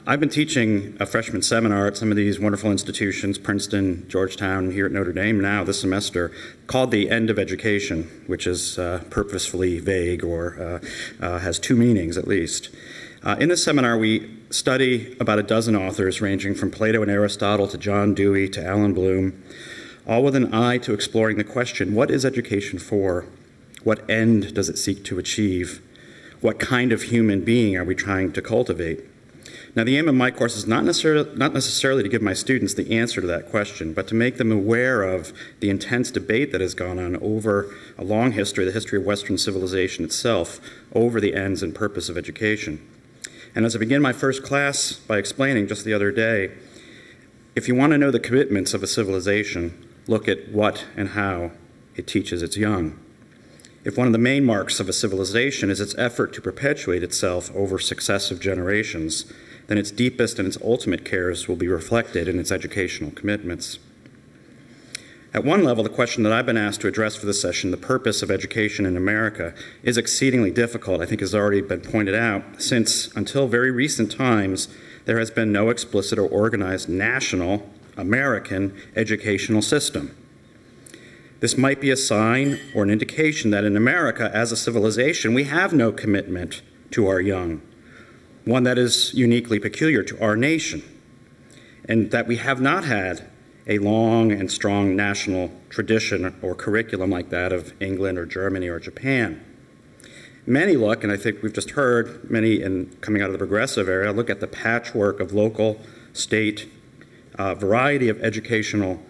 I've been teaching a freshman seminar at some of these wonderful institutions, Princeton, Georgetown, here at Notre Dame now this semester, called The End of Education, which is purposefully vague or has two meanings at least. In this seminar, we study about a dozen authors ranging from Plato and Aristotle to John Dewey to Alan Bloom, all with an eye to exploring the question, what is education for? What end does it seek to achieve? What kind of human being are we trying to cultivate? Now, the aim of my course is not necessarily to give my students the answer to that question, but to make them aware of the intense debate that has gone on over a long history, the history of Western civilization itself, over the ends and purpose of education. And as I begin my first class by explaining just the other day, if you want to know the commitments of a civilization, look at what and how it teaches its young. If one of the main marks of a civilization is its effort to perpetuate itself over successive generations, then its deepest and its ultimate cares will be reflected in its educational commitments. At one level, the question that I've been asked to address for this session, the purpose of education in America, is exceedingly difficult, I think has already been pointed out, since until very recent times, there has been no explicit or organized national American educational system. This might be a sign or an indication that in America, as a civilization, we have no commitment to our young, one that is uniquely peculiar to our nation, and that we have not had a long and strong national tradition or curriculum like that of England or Germany or Japan. Many look, and I think we've just heard, many coming out of the progressive area, look at the patchwork of local, state, variety of educational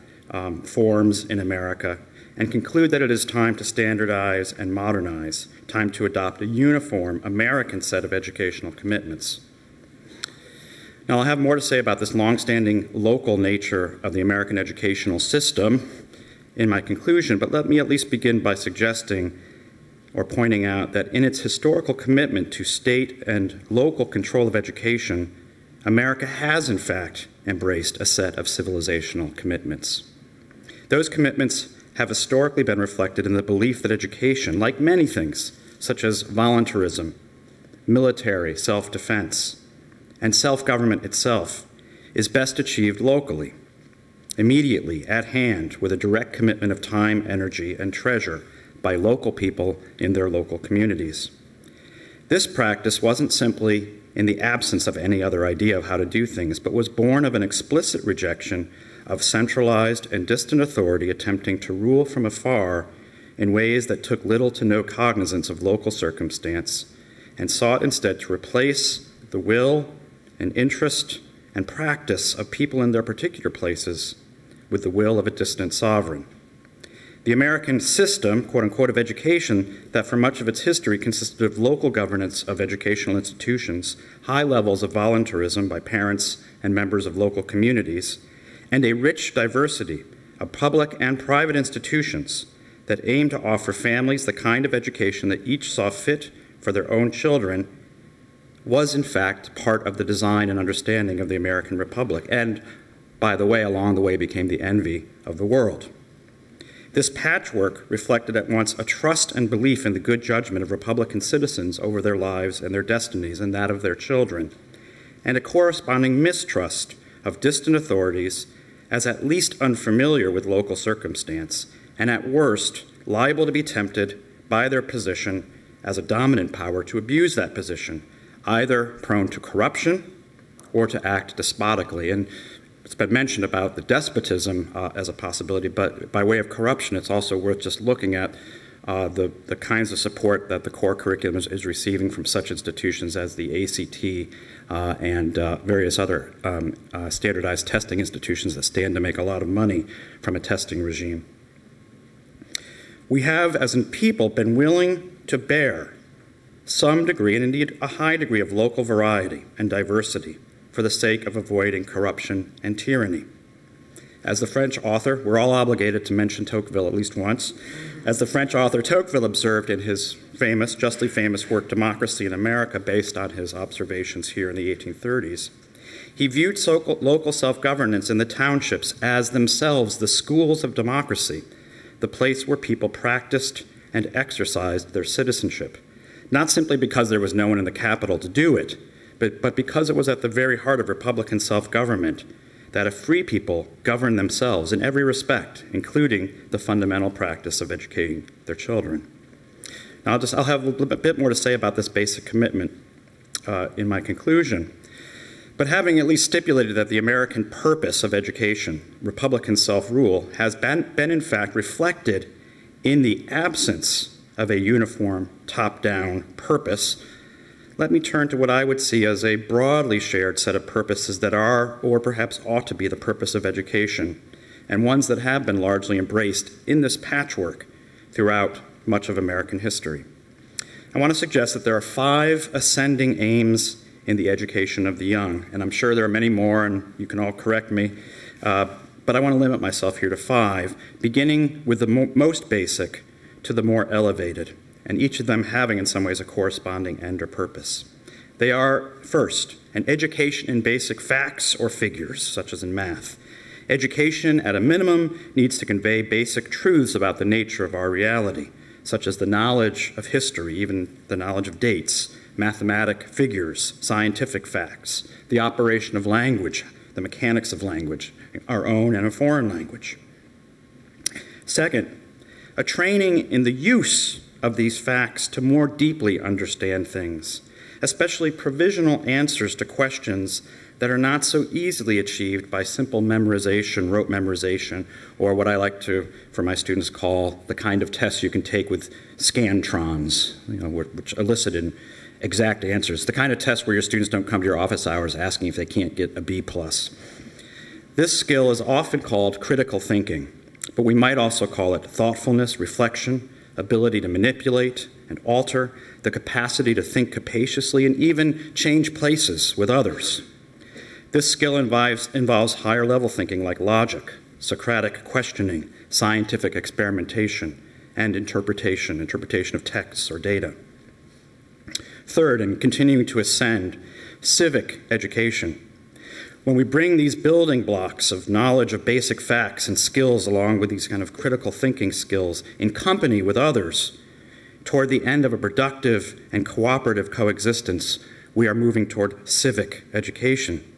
forms in America and conclude that it is time to standardize and modernize, time to adopt a uniform American set of educational commitments. Now, I'll have more to say about this long-standing local nature of the American educational system in my conclusion, but let me at least begin by suggesting or pointing out that in its historical commitment to state and local control of education, America has, in fact, embraced a set of civilizational commitments. Those commitments have historically been reflected in the belief that education, like many things, such as voluntarism, military self-defense, and self-government itself, is best achieved locally, immediately, at hand, with a direct commitment of time, energy, and treasure by local people in their local communities. This practice wasn't simply in the absence of any other idea of how to do things, but was born of an explicit rejection of centralized and distant authority attempting to rule from afar in ways that took little to no cognizance of local circumstance and sought instead to replace the will and interest and practice of people in their particular places with the will of a distant sovereign. The American system, quote-unquote, of education that for much of its history consisted of local governance of educational institutions, high levels of voluntarism by parents and members of local communities, and a rich diversity of public and private institutions that aim to offer families the kind of education that each saw fit for their own children, was in fact part of the design and understanding of the American Republic, and, by the way, along the way became the envy of the world. This patchwork reflected at once a trust and belief in the good judgment of Republican citizens over their lives and their destinies and that of their children, and a corresponding mistrust of distant authorities as at least unfamiliar with local circumstance, and at worst, liable to be tempted by their position as a dominant power to abuse that position, either prone to corruption or to act despotically. And it's been mentioned about the despotism as a possibility, but by way of corruption, it's also worth just looking at the kinds of support that the core curriculum is receiving from such institutions as the ACT and various other standardized testing institutions that stand to make a lot of money from a testing regime. We have, as in people, been willing to bear some degree, and indeed a high degree, of local variety and diversity for the sake of avoiding corruption and tyranny. As the French author, we're all obligated to mention Tocqueville at least once, as the French author Tocqueville observed in his famous, justly famous work, Democracy in America, based on his observations here in the 1830s, he viewed local self-governance in the townships as themselves the schools of democracy, the place where people practiced and exercised their citizenship, not simply because there was no one in the capital to do it, but because it was at the very heart of Republican self-government that a free people govern themselves in every respect, including the fundamental practice of educating their children. Now, I'll have a bit more to say about this basic commitment in my conclusion. But having at least stipulated that the American purpose of education, Republican self-rule, has been in fact reflected in the absence of a uniform top-down purpose, let me turn to what I would see as a broadly shared set of purposes that are, or perhaps ought to be, the purpose of education, and ones that have been largely embraced in this patchwork throughout much of American history. I want to suggest that there are 5 ascending aims in the education of the young, and I'm sure there are many more, and you can all correct me, but I want to limit myself here to 5, beginning with the most basic to the more elevated, and each of them having in some ways a corresponding end or purpose. They are, first, an education in basic facts or figures, such as in math. Education, at a minimum, needs to convey basic truths about the nature of our reality, such as the knowledge of history, even the knowledge of dates, mathematic figures, scientific facts, the operation of language, the mechanics of language, our own and a foreign language. Second, a training in the use of these facts to more deeply understand things, especially provisional answers to questions that are not so easily achieved by simple memorization, rote memorization, or what I like to, for my students, call the kind of tests you can take with scantrons, which elicit exact answers, the kind of test where your students don't come to your office hours asking if they can't get a B+. This skill is often called critical thinking, but we might also call it thoughtfulness, reflection, ability to manipulate and alter, the capacity to think capaciously, and even change places with others. This skill involves higher level thinking like logic, Socratic questioning, scientific experimentation, and interpretation of texts or data. Third, and continuing to ascend, civic education. When we bring these building blocks of knowledge of basic facts and skills along with these kind of critical thinking skills in company with others toward the end of a productive and cooperative coexistence, we are moving toward civic education.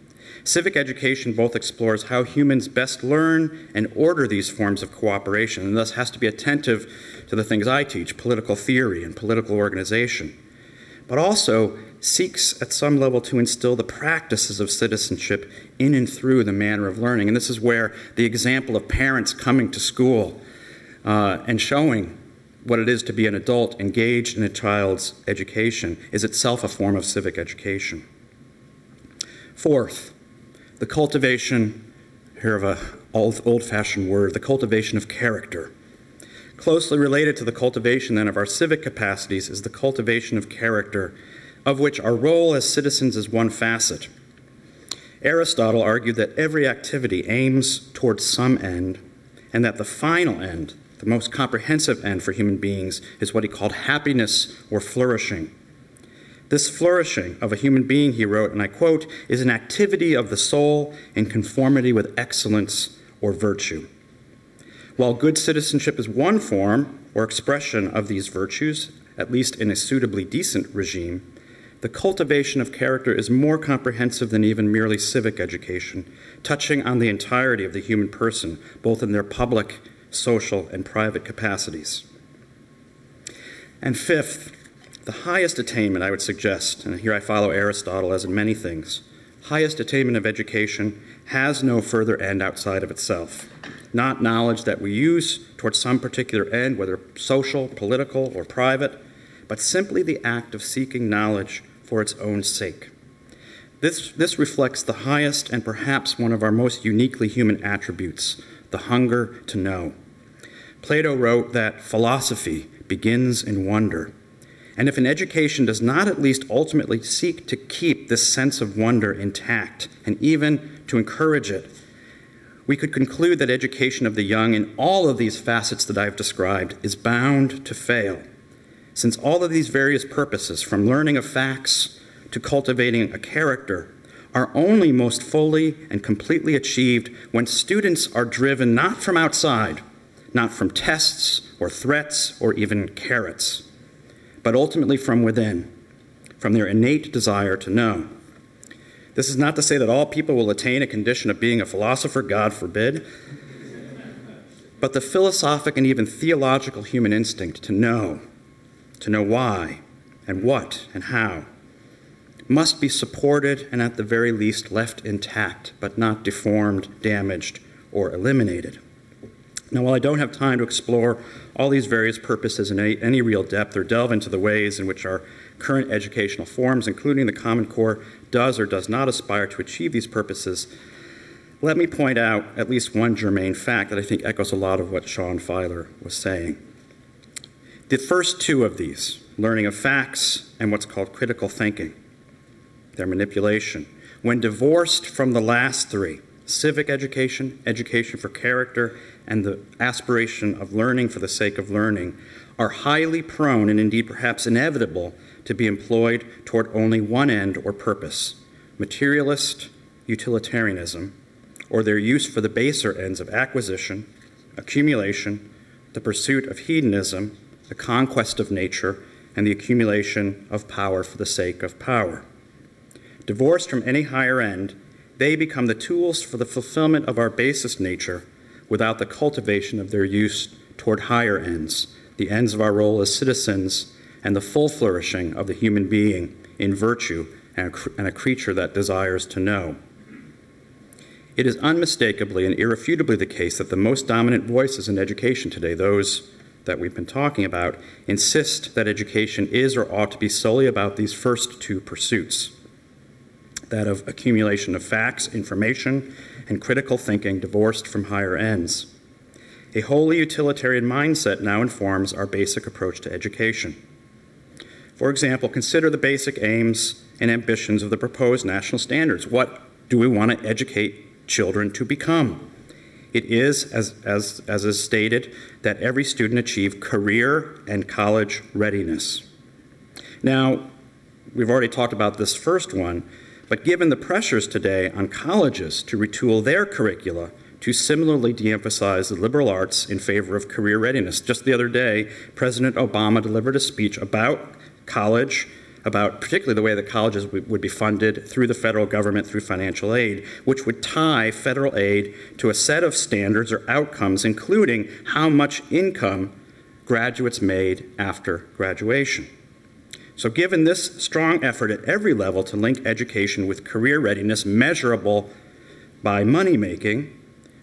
Civic education both explores how humans best learn and order these forms of cooperation, and thus has to be attentive to the things I teach, political theory and political organization, but also seeks at some level to instill the practices of citizenship in and through the manner of learning. And this is where the example of parents coming to school and showing what it is to be an adult engaged in a child's education is itself a form of civic education. Fourth, the cultivation, here of an old-fashioned word, the cultivation of character. Closely related to the cultivation, then, of our civic capacities is the cultivation of character, of which our role as citizens is one facet. Aristotle argued that every activity aims towards some end, and that the final end, the most comprehensive end for human beings, is what he called happiness or flourishing. This flourishing of a human being, he wrote, and I quote, is an activity of the soul in conformity with excellence or virtue. While good citizenship is one form or expression of these virtues, at least in a suitably decent regime, the cultivation of character is more comprehensive than even merely civic education, touching on the entirety of the human person, both in their public, social, and private capacities. And fifth, the highest attainment, I would suggest, and here I follow Aristotle as in many things, highest attainment of education has no further end outside of itself. Not knowledge that we use towards some particular end, whether social, political, or private, but simply the act of seeking knowledge for its own sake. This reflects the highest and perhaps one of our most uniquely human attributes, the hunger to know. Plato wrote that philosophy begins in wonder. And if an education does not at least ultimately seek to keep this sense of wonder intact and even to encourage it, we could conclude that education of the young in all of these facets that I've described is bound to fail, since all of these various purposes, from learning of facts to cultivating a character, are only most fully and completely achieved when students are driven not from outside, not from tests or threats or even carrots, but ultimately from within, from their innate desire to know. This is not to say that all people will attain a condition of being a philosopher, God forbid, but the philosophic and even theological human instinct to know why and what and how, must be supported and at the very least left intact, but not deformed, damaged, or eliminated. Now, while I don't have time to explore all these various purposes in any real depth or delve into the ways in which our current educational forms, including the Common Core, does or does not aspire to achieve these purposes, let me point out at least one germane fact that I think echoes a lot of what Sean Filer was saying. The first two of these, learning of facts and what's called critical thinking, their manipulation, when divorced from the last three, civic education, education for character, and the aspiration of learning for the sake of learning, are highly prone and indeed perhaps inevitable to be employed toward only one end or purpose, materialist utilitarianism, or their use for the baser ends of acquisition, accumulation, the pursuit of hedonism, the conquest of nature, and the accumulation of power for the sake of power. Divorced from any higher end, they become the tools for the fulfillment of our basest nature without the cultivation of their use toward higher ends, the ends of our role as citizens and the full flourishing of the human being in virtue and a creature that desires to know. It is unmistakably and irrefutably the case that the most dominant voices in education today, those that we've been talking about, insist that education is or ought to be solely about these first two pursuits, that of accumulation of facts, information, and critical thinking divorced from higher ends. A wholly utilitarian mindset now informs our basic approach to education. For example, consider the basic aims and ambitions of the proposed national standards. What do we want to educate children to become? It is, as is stated, that every student achieve career and college readiness. Now, we've already talked about this first one, but given the pressures today on colleges to retool their curricula to similarly de-emphasize the liberal arts in favor of career readiness. Just the other day, President Obama delivered a speech about college, about particularly the way that colleges would be funded through the federal government through financial aid, which would tie federal aid to a set of standards or outcomes, including how much income graduates made after graduation. So given this strong effort at every level to link education with career readiness measurable by money-making,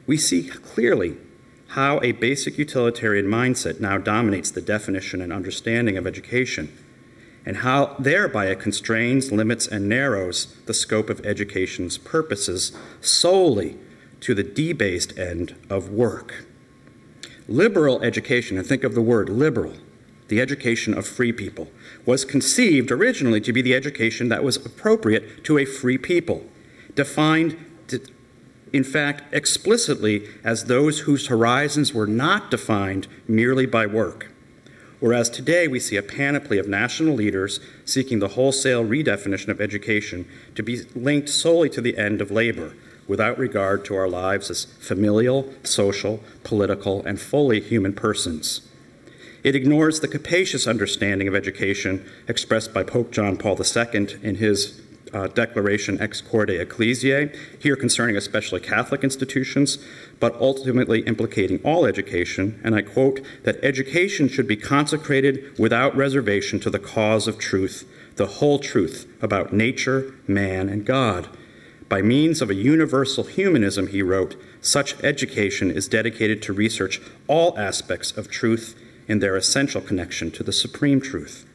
we see clearly how a basic utilitarian mindset now dominates the definition and understanding of education, and how thereby it constrains, limits, and narrows the scope of education's purposes solely to the debased end of work. Liberal education, and think of the word liberal, the education of free people, was conceived originally to be the education that was appropriate to a free people, defined, in fact, explicitly as those whose horizons were not defined merely by work. Whereas today we see a panoply of national leaders seeking the wholesale redefinition of education to be linked solely to the end of labor, without regard to our lives as familial, social, political, and fully human persons. It ignores the capacious understanding of education expressed by Pope John Paul II in his Declaration Ex Corde Ecclesiae, here concerning especially Catholic institutions, but ultimately implicating all education, and I quote, that education should be consecrated without reservation to the cause of truth, the whole truth about nature, man, and God. By means of a universal humanism, he wrote, such education is dedicated to research all aspects of truth in their essential connection to the supreme truth.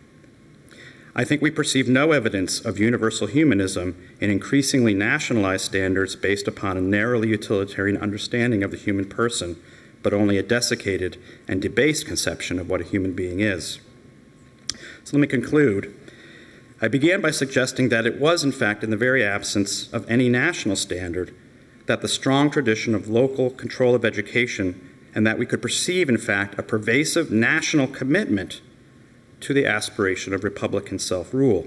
I think we perceive no evidence of universal humanism in increasingly nationalized standards based upon a narrowly utilitarian understanding of the human person, but only a desiccated and debased conception of what a human being is. So let me conclude. I began by suggesting that it was, in fact, in the very absence of any national standard that the strong tradition of local control of education, and that we could perceive, in fact, a pervasive national commitment to the aspiration of Republican self-rule.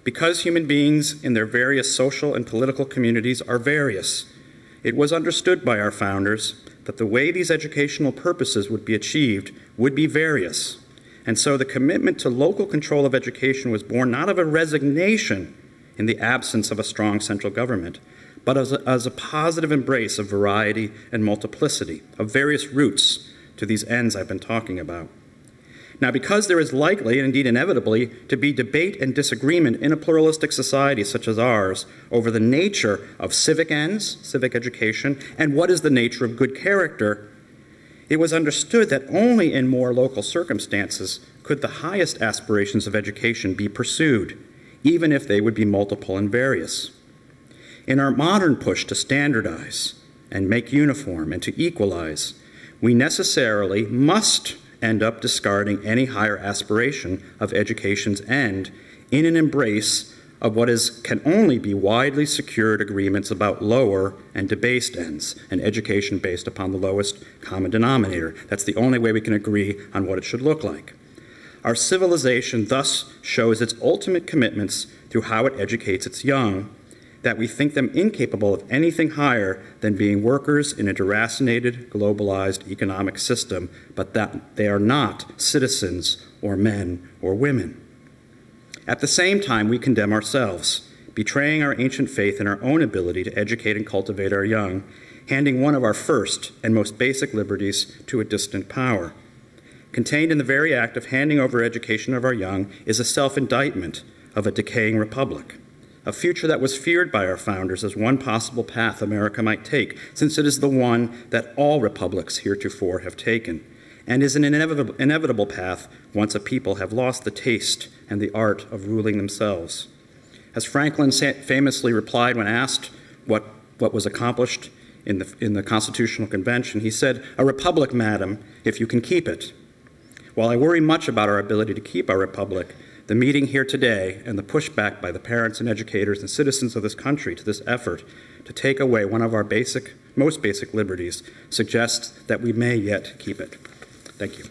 Because human beings in their various social and political communities are various, it was understood by our founders that the way these educational purposes would be achieved would be various. And so the commitment to local control of education was born not of a resignation in the absence of a strong central government, but as a positive embrace of variety and multiplicity, of various routes to these ends I've been talking about. Now, because there is likely, and indeed inevitably, to be debate and disagreement in a pluralistic society such as ours over the nature of civic ends, civic education, and what is the nature of good character, it was understood that only in more local circumstances could the highest aspirations of education be pursued, even if they would be multiple and various. In our modern push to standardize and make uniform and to equalize, we necessarily must end up discarding any higher aspiration of education's end in an embrace of what can only be widely secured agreements about lower and debased ends, an education based upon the lowest common denominator. That's the only way we can agree on what it should look like. Our civilization thus shows its ultimate commitments through how it educates its young, that we think them incapable of anything higher than being workers in a deracinated, globalized economic system, but that they are not citizens or men or women. At the same time, we condemn ourselves, betraying our ancient faith in our own ability to educate and cultivate our young, handing one of our first and most basic liberties to a distant power. Contained in the very act of handing over education of our young is a self-indictment of a decaying republic, a future that was feared by our founders as one possible path America might take, since it is the one that all republics heretofore have taken, and is an inevitable path once a people have lost the taste and the art of ruling themselves. As Franklin famously replied when asked what was accomplished in the Constitutional Convention, he said, "A republic, madam, if you can keep it." While I worry much about our ability to keep our republic, the meeting here today and the pushback by the parents and educators and citizens of this country to this effort to take away one of our most basic liberties suggests that we may yet keep it. Thank you.